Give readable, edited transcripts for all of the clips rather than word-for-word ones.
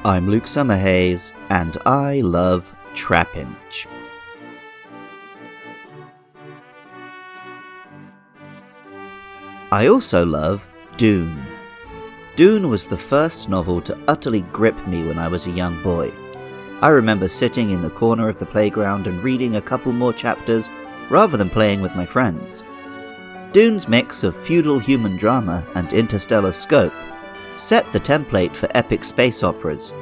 I'm Luke Summerhays, and I love Trapinch. I also love Dune. Dune was the first novel to utterly grip me when I was a young boy. I remember sitting in the corner of the playground and reading a couple more chapters rather than playing with my friends. Dune's mix of feudal human drama and interstellar scope set the template for epic space operas,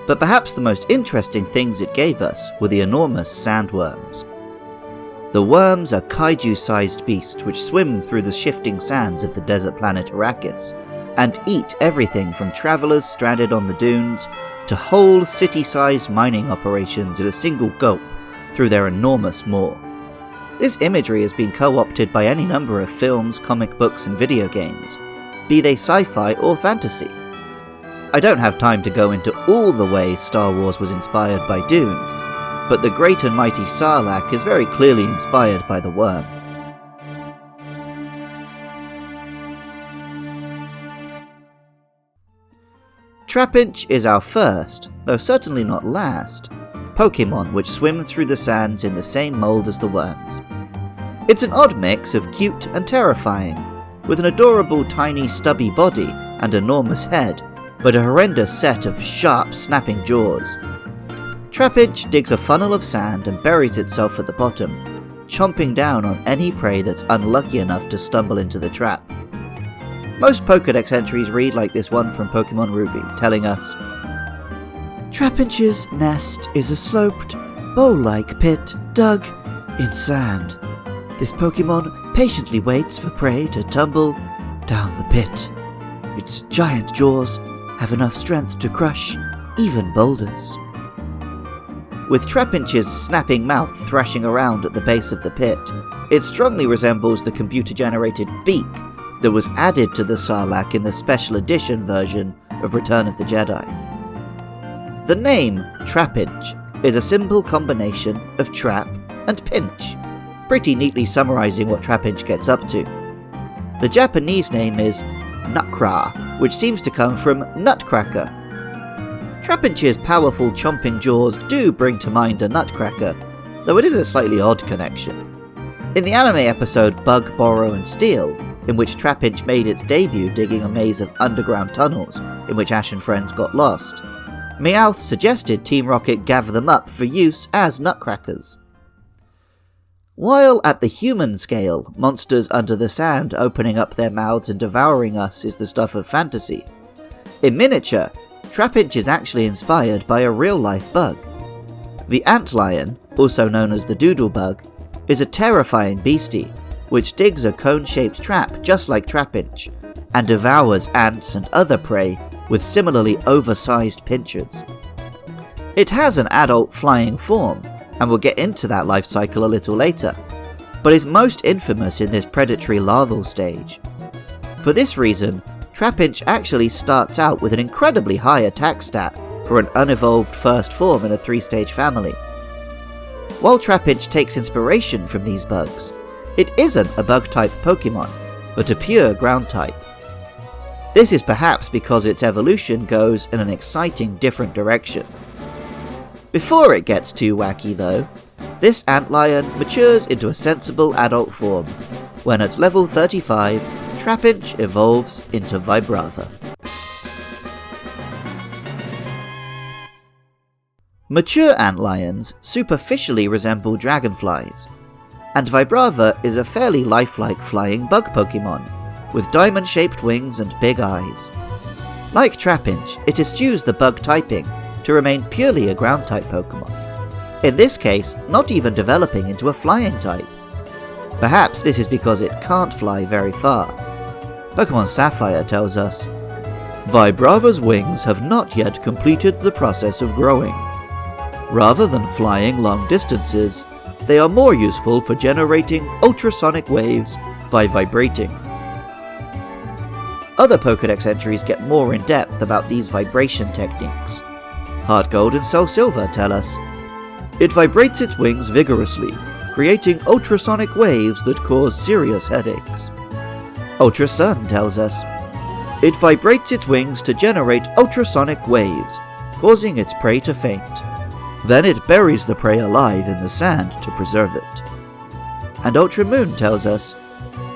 but perhaps the most interesting things it gave us were the enormous sandworms. The worms are kaiju-sized beasts which swim through the shifting sands of the desert planet Arrakis, and eat everything from travellers stranded on the dunes to whole city-sized mining operations in a single gulp through their enormous maw. This imagery has been co-opted by any number of films, comic books and video games, be they sci-fi or fantasy. I don't have time to go into all the ways Star Wars was inspired by Dune, but the great and mighty Sarlacc is very clearly inspired by the worm. Trapinch is our first, though certainly not last, Pokemon which swim through the sands in the same mould as the worms. It's an odd mix of cute and terrifying, with an adorable tiny stubby body and enormous head, but a horrendous set of sharp snapping jaws. Trapinch digs a funnel of sand and buries itself at the bottom, chomping down on any prey that's unlucky enough to stumble into the trap. Most Pokédex entries read like this one from Pokemon Ruby, telling us, Trapinch's nest is a sloped, bowl-like pit dug in sand. This Pokemon patiently waits for prey to tumble down the pit. Its giant jaws have enough strength to crush even boulders. With Trapinch's snapping mouth thrashing around at the base of the pit, it strongly resembles the computer-generated beak that was added to the Sarlacc in the special edition version of Return of the Jedi. The name Trapinch is a simple combination of trap and pinch, pretty neatly summarizing what Trapinch gets up to. The Japanese name is Nukra, which seems to come from nutcracker. Trapinch's powerful chomping jaws do bring to mind a nutcracker, though it is a slightly odd connection. In the anime episode Bug, Borrow and Steal, in which Trapinch made its debut digging a maze of underground tunnels in which Ash and friends got lost, Meowth suggested Team Rocket gather them up for use as nutcrackers. While at the human scale, monsters under the sand opening up their mouths and devouring us is the stuff of fantasy, in miniature, Trapinch is actually inspired by a real-life bug. The antlion, also known as the doodlebug, is a terrifying beastie, which digs a cone-shaped trap just like Trapinch, and devours ants and other prey with similarly oversized pinchers. It has an adult flying form, and we'll get into that life cycle a little later, but is most infamous in this predatory larval stage. For this reason, Trapinch actually starts out with an incredibly high attack stat for an unevolved first form in a 3-stage family. While Trapinch takes inspiration from these bugs, it isn't a bug-type Pokemon, but a pure ground-type. This is perhaps because its evolution goes in an exciting different direction. Before it gets too wacky though, this antlion matures into a sensible adult form, when at level 35, Trapinch evolves into Vibrava. Mature antlions superficially resemble dragonflies, and Vibrava is a fairly lifelike flying bug Pokemon, with diamond-shaped wings and big eyes. Like Trapinch, it eschews the bug typing to remain purely a ground-type Pokemon, in this case not even developing into a flying type. Perhaps this is because it can't fly very far. Pokemon Sapphire tells us, Vibrava's wings have not yet completed the process of growing. Rather than flying long distances, they are more useful for generating ultrasonic waves by vibrating. Other Pokédex entries get more in depth about these vibration techniques. Heart Gold and Soul Silver tell us, it vibrates its wings vigorously, creating ultrasonic waves that cause serious headaches. Ultra Sun tells us, it vibrates its wings to generate ultrasonic waves, causing its prey to faint. Then it buries the prey alive in the sand to preserve it. And Ultra Moon tells us,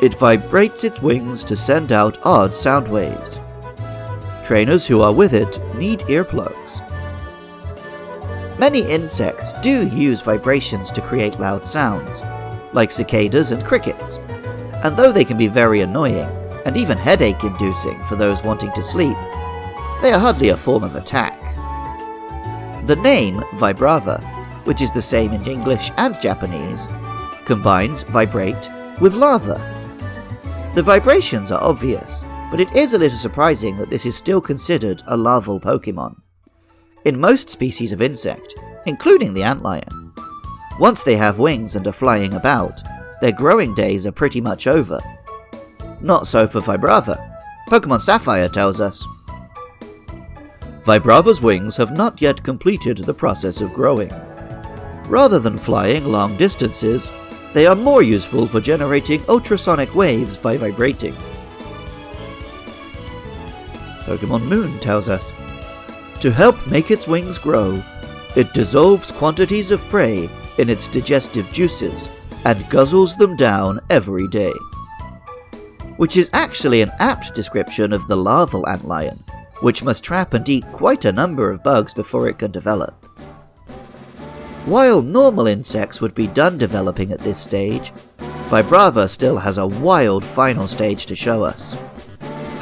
it vibrates its wings to send out odd sound waves. Trainers who are with it need earplugs. Many insects do use vibrations to create loud sounds, like cicadas and crickets, and though they can be very annoying, and even headache-inducing for those wanting to sleep, they are hardly a form of attack. The name Vibrava, which is the same in English and Japanese, combines vibrate with lava. The vibrations are obvious, but it is a little surprising that this is still considered a larval Pokemon. In most species of insect, including the antlion, once they have wings and are flying about, their growing days are pretty much over. Not so for Vibrava. Pokemon Sapphire tells us, Vibrava's wings have not yet completed the process of growing. Rather than flying long distances, they are more useful for generating ultrasonic waves by vibrating. Pokemon Moon tells us, to help make its wings grow, it dissolves quantities of prey in its digestive juices and guzzles them down every day. Which is actually an apt description of the larval antlion, which must trap and eat quite a number of bugs before it can develop. While normal insects would be done developing at this stage, Vibrava still has a wild final stage to show us.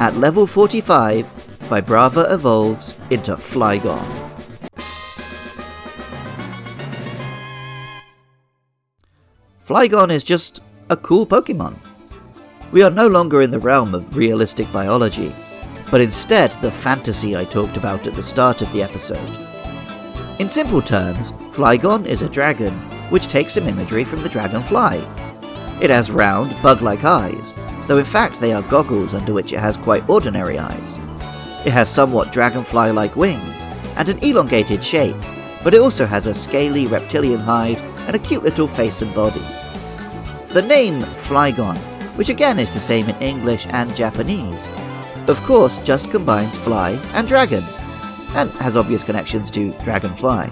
At level 45, Vibrava evolves into Flygon. Flygon is just a cool Pokemon. We are no longer in the realm of realistic biology, but instead the fantasy I talked about at the start of the episode. In simple terms, Flygon is a dragon, which takes some imagery from the dragonfly. It has round, bug-like eyes, though in fact they are goggles under which it has quite ordinary eyes. It has somewhat dragonfly-like wings, and an elongated shape, but it also has a scaly reptilian hide and a cute little face and body. The name Flygon, which again is the same in English and Japanese, of course just combines fly and dragon, and has obvious connections to Dragonfly.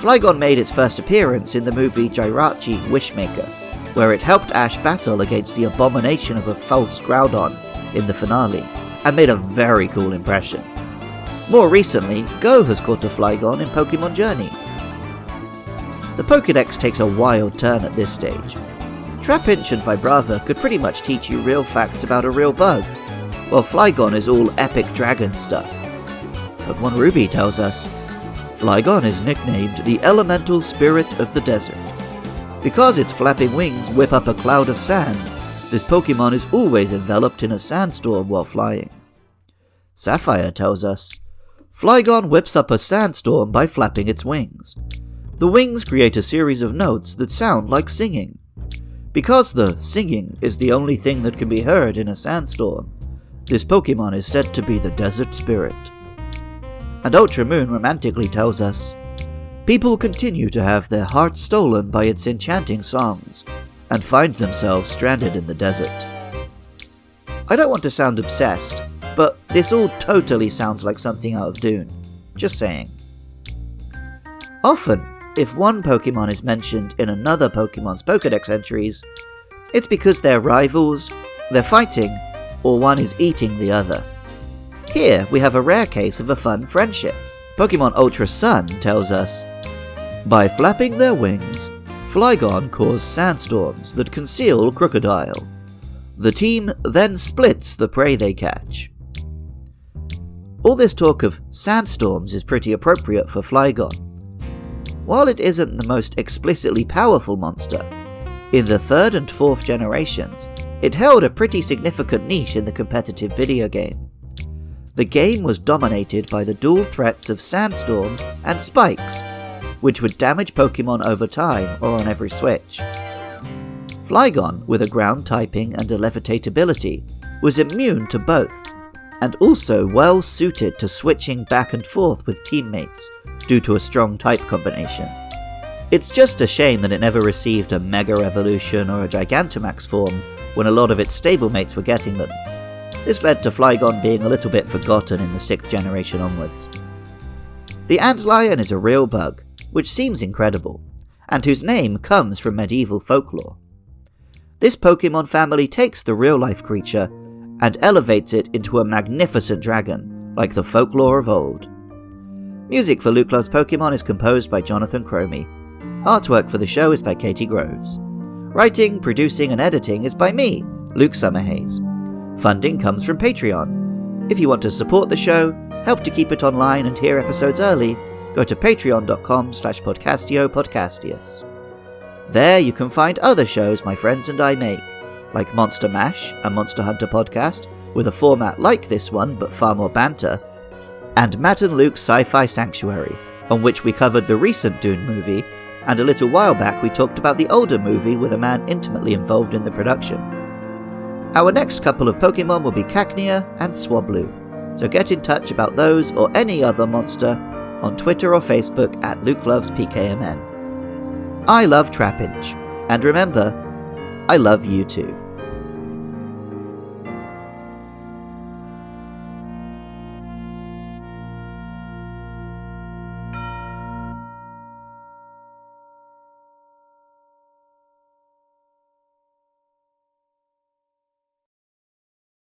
Flygon made its first appearance in the movie Jirachi Wishmaker, where it helped Ash battle against the abomination of a false Groudon in the finale, and made a very cool impression. More recently, Go has caught a Flygon in Pokemon Journeys. The Pokédex takes a wild turn at this stage. Trapinch and Vibrava could pretty much teach you real facts about a real bug, while Flygon is all epic dragon stuff. Pokemon Ruby tells us, Flygon is nicknamed the elemental spirit of the desert. Because its flapping wings whip up a cloud of sand, this Pokemon is always enveloped in a sandstorm while flying. Sapphire tells us, Flygon whips up a sandstorm by flapping its wings. The wings create a series of notes that sound like singing. Because the singing is the only thing that can be heard in a sandstorm, this Pokemon is said to be the desert spirit. And Ultra Moon romantically tells us, people continue to have their hearts stolen by its enchanting songs, and find themselves stranded in the desert. I don't want to sound obsessed, but this all totally sounds like something out of Dune. Just saying. Often, if one Pokemon is mentioned in another Pokemon's Pokédex entries, it's because they're rivals, they're fighting, or one is eating the other. Here we have a rare case of a fun friendship. Pokemon Ultra Sun tells us, by flapping their wings, Flygon cause sandstorms that conceal Crocodile. The team then splits the prey they catch. All this talk of sandstorms is pretty appropriate for Flygon. While it isn't the most explicitly powerful monster, in the 3rd and 4th generations, it held a pretty significant niche in the competitive video game. The game was dominated by the dual threats of Sandstorm and Spikes, which would damage Pokemon over time or on every switch. Flygon, with a ground typing and a levitate ability, was immune to both, and also well suited to switching back and forth with teammates due to a strong type combination. It's just a shame that it never received a Mega Evolution or a Gigantamax form when a lot of its stablemates were getting them. This led to Flygon being a little bit forgotten in the 6th generation onwards. The antlion is a real bug, which seems incredible, and whose name comes from medieval folklore. This Pokemon family takes the real-life creature and elevates it into a magnificent dragon, like the folklore of old. Music for Luke Loves Pokemon is composed by Jonathan Cromie. Artwork for the show is by Katie Groves. Writing, producing, and editing is by me, Luke Summerhays. Funding comes from Patreon. If you want to support the show, help to keep it online and hear episodes early, go to patreon.com/podcastio-podcastius. There you can find other shows my friends and I make, like Monster Mash, a Monster Hunter podcast, with a format like this one but far more banter, and Matt and Luke's Sci-Fi Sanctuary, on which we covered the recent Dune movie, and a little while back we talked about the older movie with a man intimately involved in the production. Our next couple of Pokemon will be Cacnea and Swablu, so get in touch about those or any other monster on Twitter or Facebook at LukeLovesPKMN. I love Trapinch, and remember, I love you too.